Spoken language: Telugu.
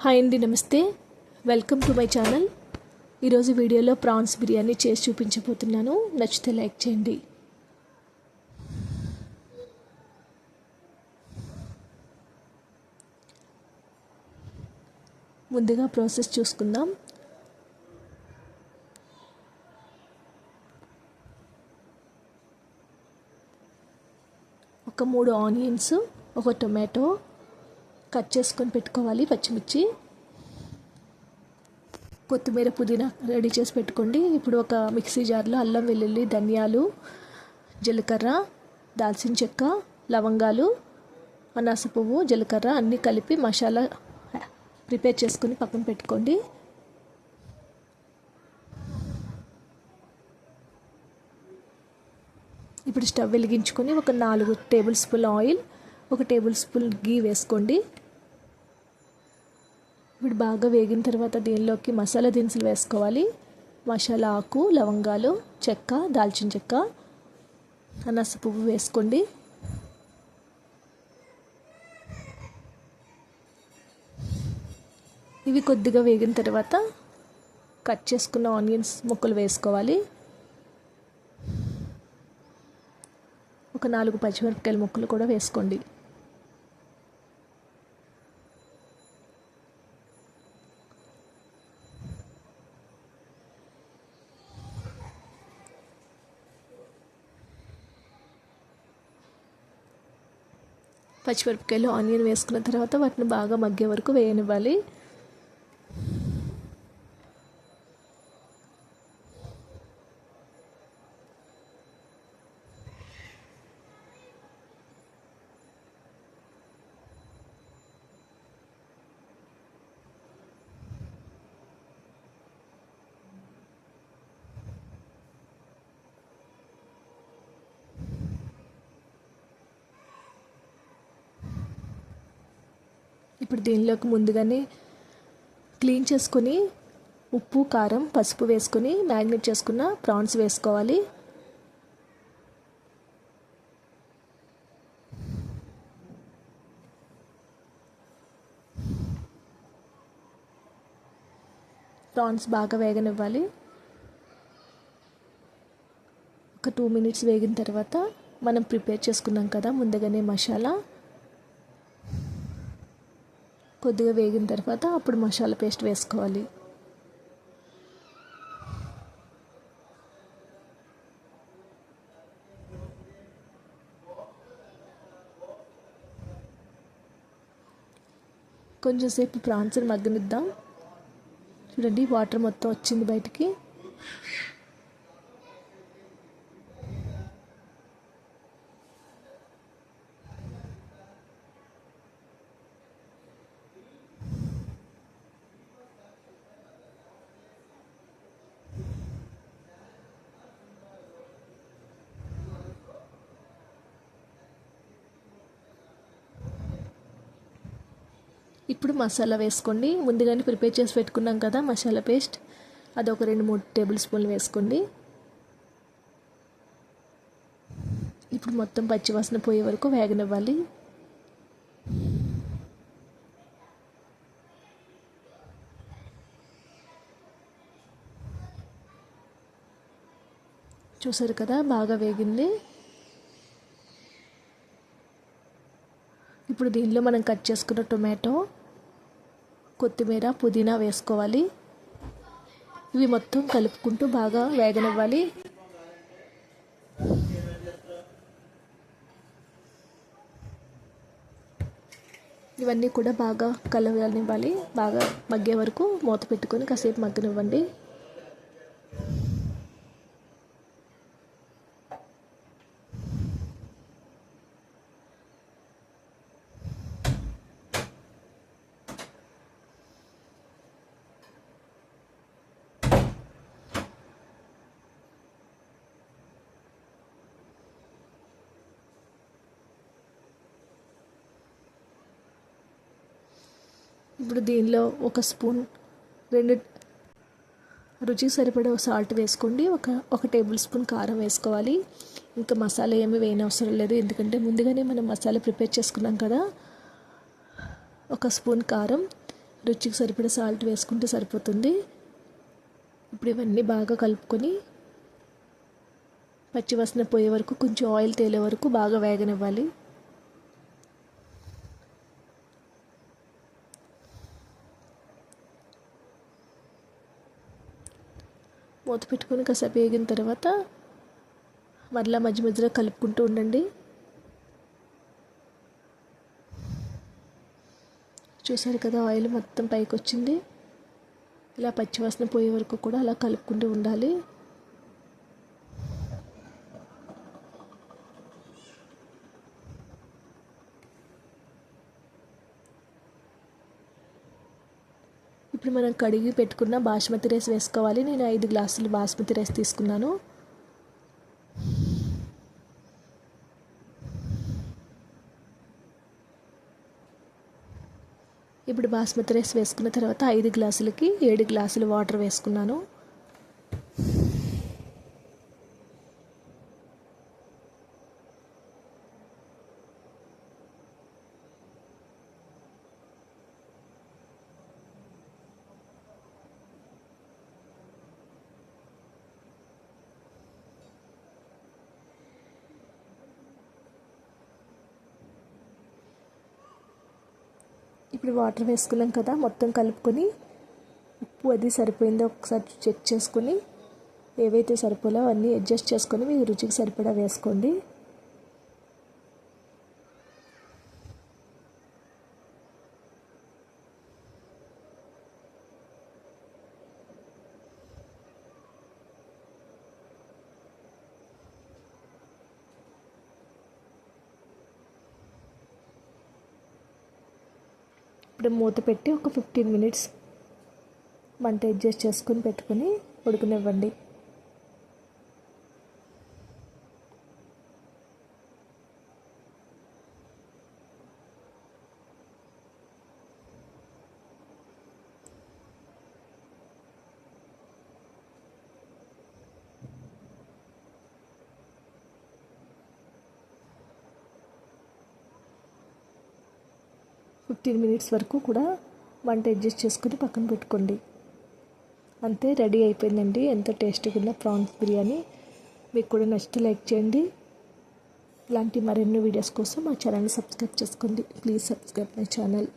హాయ్ అండి, నమస్తే. Welcome to my channel. ఈరోజు వీడియోలో ప్రాన్స్ బిర్యానీ చేసి చూపించబోతున్నాను. నచ్చితే లైక్ చేయండి. ముందుగా ప్రాసెస్ చూసుకుందాం. ఒక 3 ఆనియన్స్, ఒక టొమాటో కట్ చేసుకొని పెట్టుకోవాలి. పచ్చిమిర్చి, కొత్తిమీర, పుదీనా రెడీ చేసి పెట్టుకోండి. ఇప్పుడు ఒక మిక్సీ జార్లో అల్లం, వెల్లుల్లి, ధనియాలు, జీలకర్ర, దాల్చిన చెక్క, లవంగాలు, అనాస పువ్వు, జీలకర్ర అన్నీ కలిపి మసాలా ప్రిపేర్ చేసుకొని పక్కన పెట్టుకోండి. ఇప్పుడు స్టవ్ వెలిగించుకొని ఒక 4 tablespoon oil, 1 tablespoon ghee వేసుకోండి. ఇప్పుడు బాగా వేగిన తర్వాత దీనిలోకి మసాలా దినుసులు వేసుకోవాలి. మసాలా ఆకు, లవంగాలు, చెక్క, దాల్చిన చెక్క, అనాస పువ్వు వేసుకోండి. ఇవి కొద్దిగా వేగిన తర్వాత కట్ చేసుకున్న ఆనియన్స్ ముక్కలు వేసుకోవాలి. ఒక 4 పచ్చిమిరపకాయల ముక్కలు కూడా వేసుకోండి. పచ్చిమిరపకాయలు, ఆనియన్ వేసుకున్న తర్వాత వాటిని బాగా మగ్గే వరకు వేయనివ్వాలి. ఇప్పుడు దీనిలోకి ముందుగానే క్లీన్ చేసుకొని ఉప్పు, కారం, పసుపు వేసుకొని మ్యారినేట్ చేసుకున్న ప్రాన్స్ వేసుకోవాలి. ప్రాన్స్ బాగా వేగనివ్వాలి. ఒక 2 మినిట్స్ వేగిన తర్వాత మనం ప్రిపేర్ చేసుకున్నాం కదా ముందుగానే మసాలా, కొద్దిగా వేగిన తర్వాత అప్పుడు మసాలా పేస్ట్ వేసుకోవాలి. కొంచెం సేపు ప్రాన్స్ని మగ్గనిద్దాం. చూడండి, వాటర్ మొత్తం వచ్చింది బయటికి. ఇప్పుడు మసాలా వేసుకోండి. ముందుగానే ప్రిపేర్ చేసి పెట్టుకున్నాం కదా మసాలా పేస్ట్, అదొక 2-3 టేబుల్ స్పూన్లు వేసుకోండి. ఇప్పుడు మొత్తం పచ్చివాసన పోయే వరకు వేగనివ్వాలి. చూసారు కదా, బాగా వేగింది. ఇప్పుడు దీనిలో మనం కట్ చేసుకున్న టొమాటో, కొత్తిమీర, పుదీనా వేసుకోవాలి. ఇవి మొత్తం కలుపుకుంటూ బాగా వేగనివ్వాలి. ఇవన్నీ కూడా బాగా కలవనివ్వాలి. బాగా మగ్గే వరకు మూత పెట్టుకొని కాసేపు మగ్గనివ్వండి. ఇప్పుడు దీనిలో ఒక స్పూన్, 2 రుచికి సరిపడే సాల్ట్ వేసుకోండి. ఒక టేబుల్ స్పూన్ కారం వేసుకోవాలి. ఇంకా మసాలా ఏమీ వేయనవసరం లేదు, ఎందుకంటే ముందుగానే మనం మసాలా ప్రిపేర్ చేసుకున్నాం కదా. 1 స్పూన్ కారం, రుచికి సరిపడా సాల్ట్ వేసుకుంటే సరిపోతుంది. ఇప్పుడు ఇవన్నీ బాగా కలుపుకొని పచ్చివాసన పోయే వరకు, కొంచెం ఆయిల్ తేలే వరకు బాగా వేగనివ్వాలి. మూత పెట్టుకొని కాసేపు వేగిన తర్వాత మరలా మధ్య మధ్యలో కలుపుకుంటూ ఉండండి. చూసారు కదా, ఆయిల్ మొత్తం పైకి వచ్చింది. ఇలా పచ్చివాసన పోయే వరకు కూడా అలా కలుపుకుంటూ ఉండాలి. ఇప్పుడు మనం కడిగి పెట్టుకున్న బాస్మతి రైస్ వేసుకోవాలి. నేను 5 గ్లాసులు బాస్మతి రైస్ తీసుకున్నాను. ఇప్పుడు బాస్మతి రైస్ వేసుకున్న తర్వాత 5 గ్లాసులకి 7 గ్లాసులు వాటర్ వేసుకున్నాను. ఇప్పుడు వాటర్ వేసుకున్నాం కదా, మొత్తం కలుపుకొని ఉప్పు అది సరిపోయిందో ఒకసారి చెక్ చేసుకొని ఏవైతే సరిపోలో అవన్నీ అడ్జస్ట్ చేసుకొని మీ రుచికి సరిపడా వేసుకోండి. ఇప్పుడు మూత పెట్టి ఒక 15 మినిట్స్ మంట అడ్జస్ట్ చేసుకొని పెట్టుకొని ఉడకనివ్వండి. ఫిఫ్టీన్ మినిట్స్ వరకు కూడా వంట అడ్జస్ట్ చేసుకుని పక్కన పెట్టుకోండి. అంతే, రెడీ అయిపోయిందండి ఎంతో టేస్టీగా ఉన్న ప్రాన్స్ బిర్యానీ. మీకు కూడా నచ్చితే లైక్ చేయండి. ఇలాంటి మరెన్నో వీడియోస్ కోసం మా ఛానల్ని సబ్స్క్రైబ్ చేసుకోండి. Please subscribe my channel.